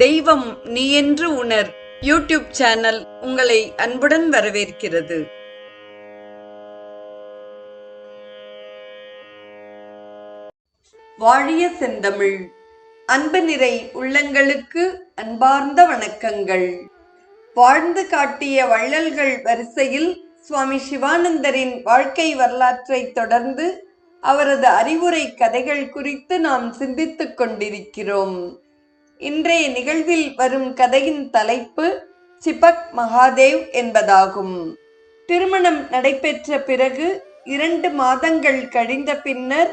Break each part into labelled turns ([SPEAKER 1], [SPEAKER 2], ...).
[SPEAKER 1] தெய்வம் நீ என்று உணர் யூடியூப் சேனல் உங்களை அன்புடன் வரவேற்கிறது. வாழிய செந்தமிழ். அன்பு நிறை உள்ளங்களுக்கு அன்பார்ந்த வணக்கங்கள். வாழ்ந்து காட்டிய வள்ளல்கள் வரிசையில் சுவாமி சிவானந்தரின் வாழ்க்கை வரலாற்றை தொடர்ந்து அவரது அறிவுரை கதைகள் குறித்து நாம் சிந்தித்துக் கொண்டிருக்கிறோம். இன்றைய நிகழ்வில் வரும் கதையின் தலைப்பு சிபக் மகாதேவ் என்பதாகும். திருமணம் நடைபெற்ற பிறகு 2 மாதங்கள் கழிந்த பின்னர்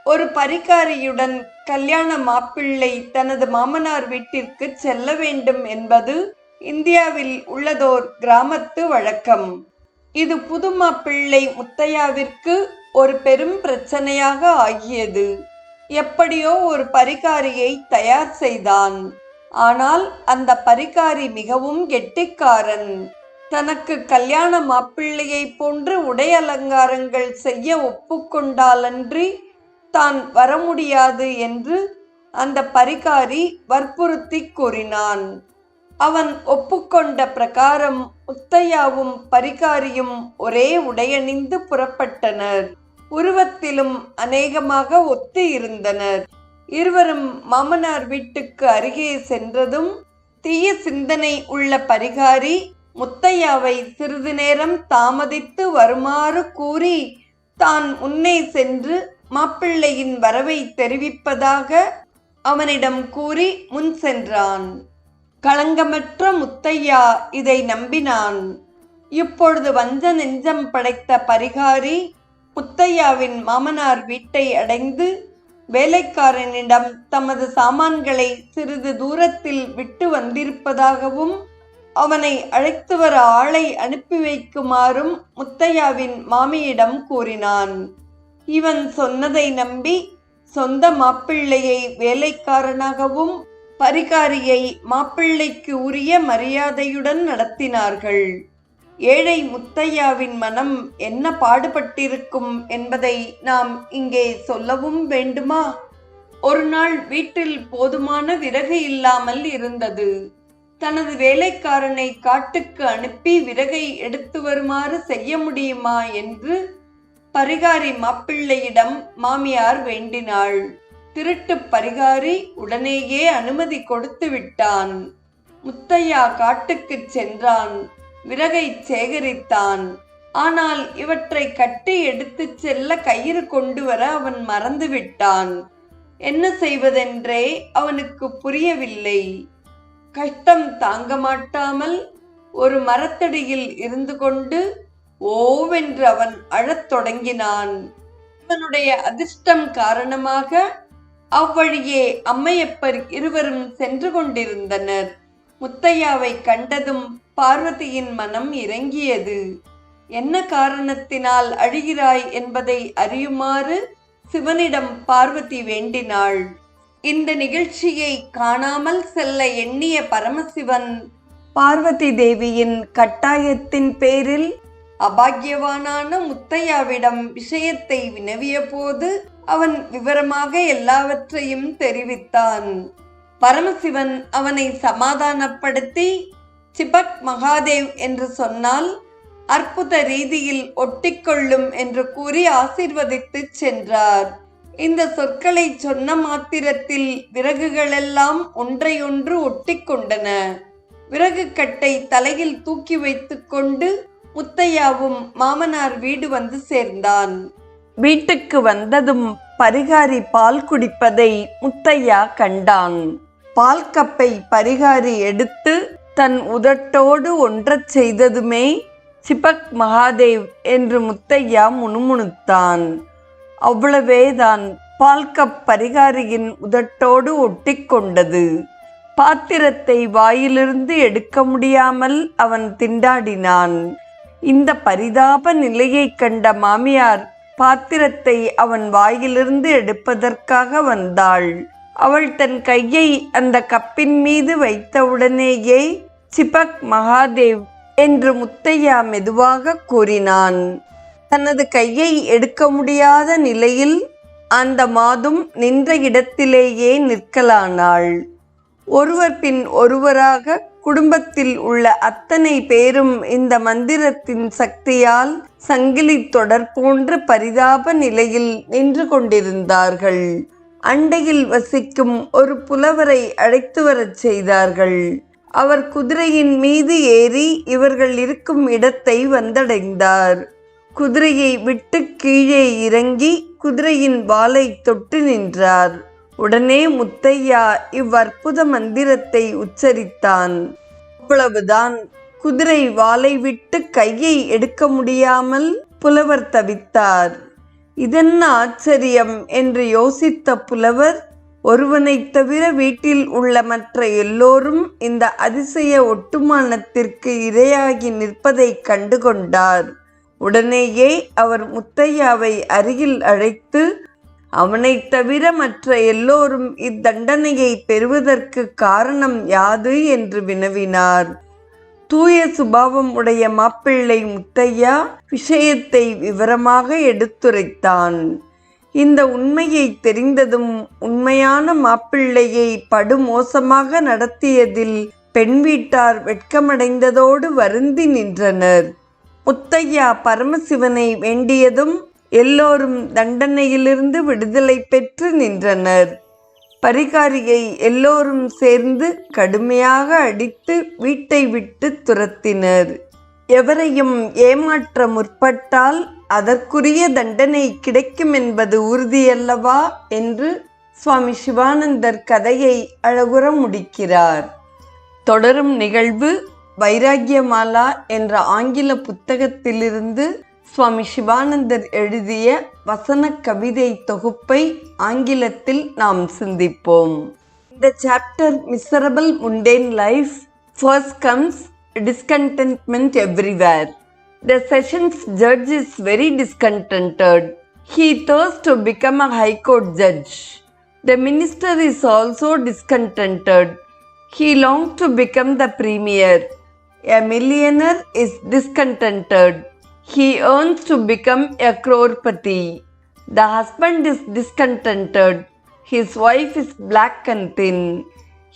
[SPEAKER 1] ஒரு பரிகாரியுடன் கல்யாண மாப்பிள்ளை தனது மாமனார் வீட்டிற்கு செல்ல வேண்டும் என்பது இந்தியாவில் உள்ளதோர் கிராமத்து வழக்கம். இது புது மாப்பிள்ளை முத்தையாவிற்கு ஒரு பெரும் பிரச்சனையாக ஆகியது. எப்படியோ ஒரு பரிகாரியை தயார் செய்தான். ஆனால் அந்த பரிகாரி மிகவும் கெட்டிக்காரன். தனக்கு கல்யாண மாப்பிள்ளையை போன்று உடை அலங்காரங்கள் செய்ய ஒப்புக்கொண்டாலன்றி தான் வர முடியாது என்று அந்த பரிகாரி வற்புறுத்தி கூறினான். அவன் ஒப்புக்கொண்ட பிரகாரம் முத்தையாவும் பரிகாரியும் ஒரே உடையணிந்து புறப்பட்டனர். உருவத்திலும் அநேகமாக ஒத்து இருந்தனர். இருவரும் மாமனார் வீட்டுக்கு அருகே சென்றதும் தீய சிந்தனை உள்ள பரிகாரி முத்தையாவை சிறிது நேரம் தாமதித்து வருமாறு கூறி தான் முன்னே சென்று மாப்பிள்ளையின் வரவை தெரிவிப்பதாக அவனிடம் கூறி முன் சென்றான். களங்கமற்ற முத்தையா இதை நம்பினான். இப்பொழுது வஞ்ச நெஞ்சம் படைத்த பரிகாரி முத்தையாவின் மாமனார் வீட்டை அடைந்து வேலைக்காரனிடம் தமது சாமான்களை சிறிது தூரத்தில் விட்டு வந்திருப்பதாகவும் அவனை அழைத்து வர ஆளை அனுப்பி வைக்குமாறும் முத்தையாவின் மாமியிடம் கூறினான். இவன் சொன்னதை நம்பி சொந்த மாப்பிள்ளையை வேலைக்காரனாகவும் பரிகாரியை மாப்பிள்ளைக்கு உரிய மரியாதையுடன் நடத்தினார்கள். ஏழை முத்தையாவின் மனம் என்ன பாடுபட்டிருக்கும் என்பதை நாம் இங்கே சொல்லவும் வேண்டுமா? ஒரு நாள் வீட்டில் போதுமான விறகு இல்லாமல் இருந்தது. தனது வேலைக்காரனை காட்டுக்கு அனுப்பி விறகை எடுத்து வருமாறு செய்ய முடியுமா என்று பரிகாரி மாப்பிள்ளையிடம் மாமியார் வேண்டினாள். திருட்டு பரிகாரி உடனேயே அனுமதி கொடுத்து விட்டான். முத்தையா காட்டுக்கு சென்றான். விறகை சேகரித்தான். ஆனால் இவற்றை கட்டி எடுத்து செல்ல கயிறு கொண்டு வர அவன் மறந்துவிட்டான். என்ன செய்வதென்றே அவனுக்கு புரியவில்லை. கஷ்டம் தாங்க மாட்டாமல் ஒரு மரத்தடியில் இருந்து கொண்டு ஓவென்று அவன் அழத் தொடங்கினான். அவனுடைய அதிர்ஷ்டம் காரணமாக அவ்வழியே அம்மையப்பர் இருவரும் சென்று கொண்டிருந்தனர். முத்தையாவை கண்டதும் பார்வதியின் மனம் இறங்கியது. என்ன காரணத்தினால் அழுகிறாய் என்பதை அறியுமாறு சிவனிடம் பார்வதி வேண்டினாள். இந்த நிகழ்ச்சியை காணாமல் செல்ல எண்ணிய பரமசிவன் பார்வதி தேவியின் கட்டாயத்தின் பேரில் அபாகியவானான முத்தையாவிடம் விஷயத்தை வினவிய போது அவன் விவரமாக எல்லாவற்றையும் தெரிவித்தான். பரமசிவன் அவனை சமாதானப்படுத்தி சிபக் மகாதேவ் என்று சொன்னால் அற்புத ரீதியில் ஒட்டிக்கொள்ளும் என்று கூறி ஆசீர்வதித்து சென்றார். இந்த சொற்களை சொன்ன மாத்திரத்தில் விறகுகளெல்லாம் ஒன்றையொன்று ஒட்டிக்கொண்டன. விறகு கட்டை தலையில் தூக்கி வைத்து கொண்டு முத்தையாவும் மாமனார் வீடு வந்து சேர்ந்தான். வீட்டுக்கு வந்ததும் பரிகாரி பால் குடிப்பதை முத்தையா கண்டான். பால் கப்பை பரிகாரி எடுத்து தன் உதட்டோடு ஒன்றச் செய்ததுமே சிபக் மகாதேவ் என்று முத்தையா முணுமுணுத்தான். அவ்வளவேதான். பால் கப் பரிகாரியின் உதட்டோடு ஒட்டிக்கொண்டது. பாத்திரத்தை வாயிலிருந்து எடுக்க முடியாமல் அவன் திண்டாடினான். இந்த பரிதாப நிலையை கண்ட மாமியார் பாத்திரத்தை அவன் வாயிலிருந்து எடுப்பதற்காக வந்தாள். அவள் தன் கையை அந்த கப்பின் மீது வைத்தவுடனேயே சிபக் மகாதேவ் என்று முத்தையா மெதுவாக கூறினான். தனது கையை எடுக்க முடியாத நிலையில் அந்த மாதும் நின்ற இடத்திலேயே நிற்கலானாள். ஒருவர் பின் ஒருவராக குடும்பத்தில் உள்ள அத்தனை பேரும் இந்த மந்திரத்தின் சக்தியால் சங்கிலி தொடர் போன்ற பரிதாப நிலையில் நின்று கொண்டிருந்தார்கள். அண்டையில் வசிக்கும் ஒரு புலவரை அழைத்து வரச் செய்தார்கள். அவர் குதிரையின் மீது ஏறி இவர்கள் இருக்கும் இடத்தை வந்தடைந்தார். குதிரையை விட்டு கீழே இறங்கி குதிரையின் வாலை தொட்டு நின்றார். உடனே முத்தையா இவ்வற்புத மந்திரத்தை உச்சரித்தான். அவ்வளவுதான். குதிரை வாலை விட்டு கையை எடுக்க முடியாமல் புலவர் தவித்தார். இதென்ன ஆச்சரியம் என்று யோசித்த புலவர், ஒருவனைத் தவிர வீட்டில் உள்ள மற்ற எல்லோரும் இந்த அதிசய ஒட்டுமானத்திற்கு இரையாகி நிற்பதை கண்டுகொண்டார். உடனேயே அவர் முத்தையாவை அருகில் அழைத்து, அவனைத் தவிர மற்ற எல்லோரும் இத்தண்டனையை பெறுவதற்கு காரணம் யாது என்று வினவினார். தூய சுபாவம் உடைய மாப்பிள்ளை முத்தையா விஷயத்தை விவரமாக எடுத்துரைத்தான். இந்த உண்மையை தெரிந்ததும் உண்மையான மாப்பிள்ளையை படுமோசமாக நடத்தியதில் பெண் வீட்டார் வெட்கமடைந்ததோடு வருந்தி நின்றனர். முத்தையா பரமசிவனை வேண்டியதும் எல்லோரும் தண்டனையிலிருந்து விடுதலை பெற்று நின்றனர். பரிகாரியை எல்லோரும் சேர்ந்து கடுமையாக அடித்து வீட்டை விட்டு துரத்தினர். எவரையும் ஏமாற்ற முற்பட்டால் அதற்குரிய தண்டனை கிடைக்கும் என்பது உறுதியல்லவா என்று சுவாமி சிவானந்தர் கதையை அழகுற முடிக்கிறார். தொடரும் நிகழ்வு வைராக்கியமாலா என்ற ஆங்கில புத்தகத்திலிருந்து சுவாமி சிவானந்தர் எழுதிய வசன கவிதை தொகுப்பை ஆங்கிலத்தில் நாம் சிந்திப்போம். இந்த chapter miserable முண்டேன் life. First comes discontentment everywhere. The sessions judge is very discontented. He thirsts to become a high court judge. The minister is also discontented. He longs to become the premier. A millionaire is discontented. He earns to become a crorepati. The husband is discontented. His wife is black and thin.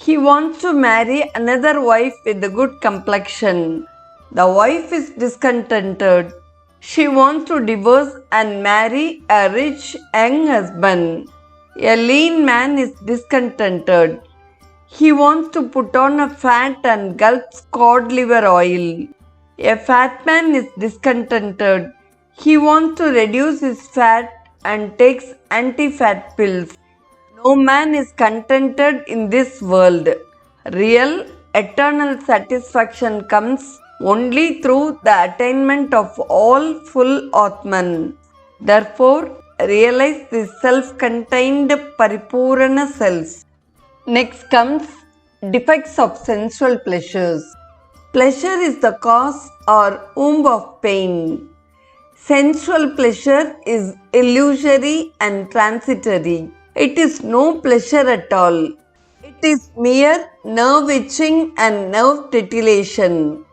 [SPEAKER 1] He wants to marry another wife with a good complexion. The wife is discontented. She wants to divorce and marry a rich young husband. A lean man is discontented. He wants to put on a fat and gulp cod liver oil. A fat man is discontented. He wants to reduce his fat and takes anti-fat pills. No man is contented in this world. Real, eternal satisfaction comes only through the attainment of all full Atman. Therefore, realize this self-contained Paripurana self. Next comes defects of sensual pleasures. Pleasure is the cause or womb of pain. Sensual pleasure is illusory and transitory. It is no pleasure at all. It is mere nerve itching and nerve titillation.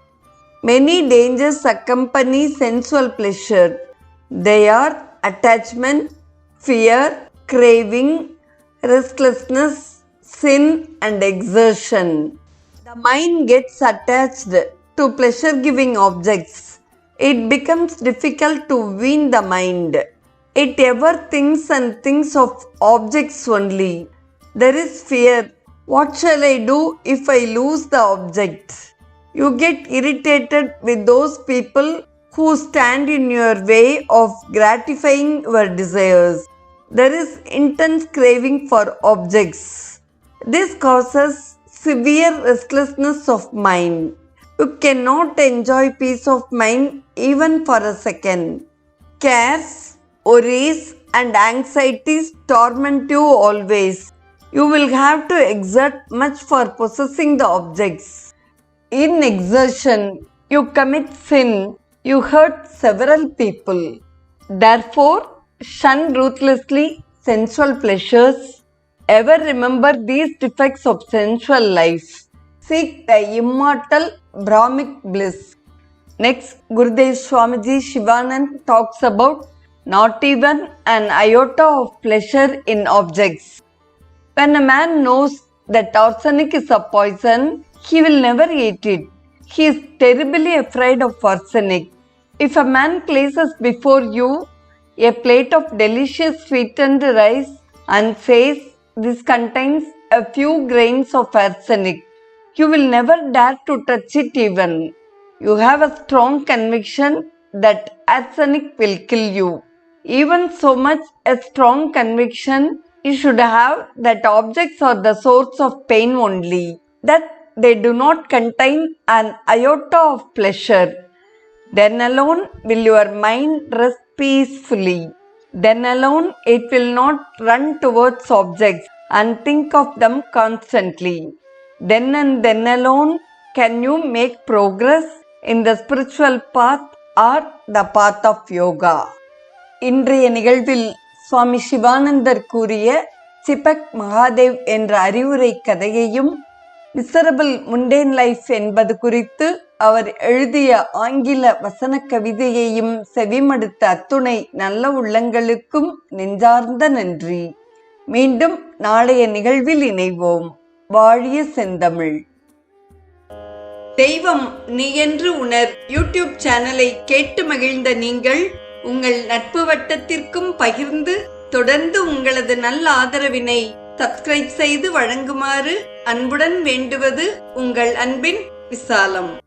[SPEAKER 1] Many dangers accompany sensual pleasure. They are attachment, fear, craving, restlessness, sin, and exertion. The mind gets attached to pleasure-giving objects. It becomes difficult to wean the mind. It ever thinks and thinks of objects only. There is fear. What shall I do if I lose the object? You get irritated with those people who stand in your way of gratifying your desires. There is intense craving for objects. This causes severe restlessness of mind. You cannot enjoy peace of mind even for a second. Cares, worries, and anxieties torment you always. You will have to exert much for possessing the objects. In exertion, you commit sin. You hurt several people. Therefore, shun ruthlessly sensual pleasures. Ever remember these defects of sensual life. Seek the immortal Brahmic bliss. Next, Gurudev Swamiji Shivanand talks about not even an iota of pleasure in objects. When a man knows that arsenic is a poison, he will never eat it. He is terribly afraid of arsenic. If a man places before you a plate of delicious sweetened rice and says, "This contains a few grains of arsenic," you will never dare to touch it even. You have a strong conviction that arsenic will kill you. Even so much a strong conviction you should have that objects are the source of pain only, that they do not contain an iota of pleasure. Then alone will your mind rest peacefully. Then alone it will not run towards objects and think of them constantly. Then and then alone can you make progress in the spiritual path or the path of yoga. இன்றைய நிகழ்வில் சுவாமி சிவானந்தர் கூறிய சிபக் மகாதேவ் என்ற அறிவுரை கதையையும் miserable முண்டேன் life என்பது குறித்து அவர் எழுதிய ஆங்கில வசன கவிதையையும் செவிமடுத்த அத்துணை நல்ல உள்ளங்களுக்கும் நெஞ்சார்ந்த நன்றி. மீண்டும் நாளைய நிகழ்வில் இணைவோம். வாழிய செந்தமிழ். தெய்வம் நீ என்று உணர் யூடியூப் சேனலை கேட்டு மகிழ்ந்த நீங்கள் உங்கள் நட்பு வட்டத்திற்கும் பகிர்ந்து தொடர்ந்து உங்களது நல்ல ஆதரவினை சப்ஸ்கிரைப் செய்து வழங்குமாறு அன்புடன் வேண்டுவது உங்கள் அன்பின் விசாலம்.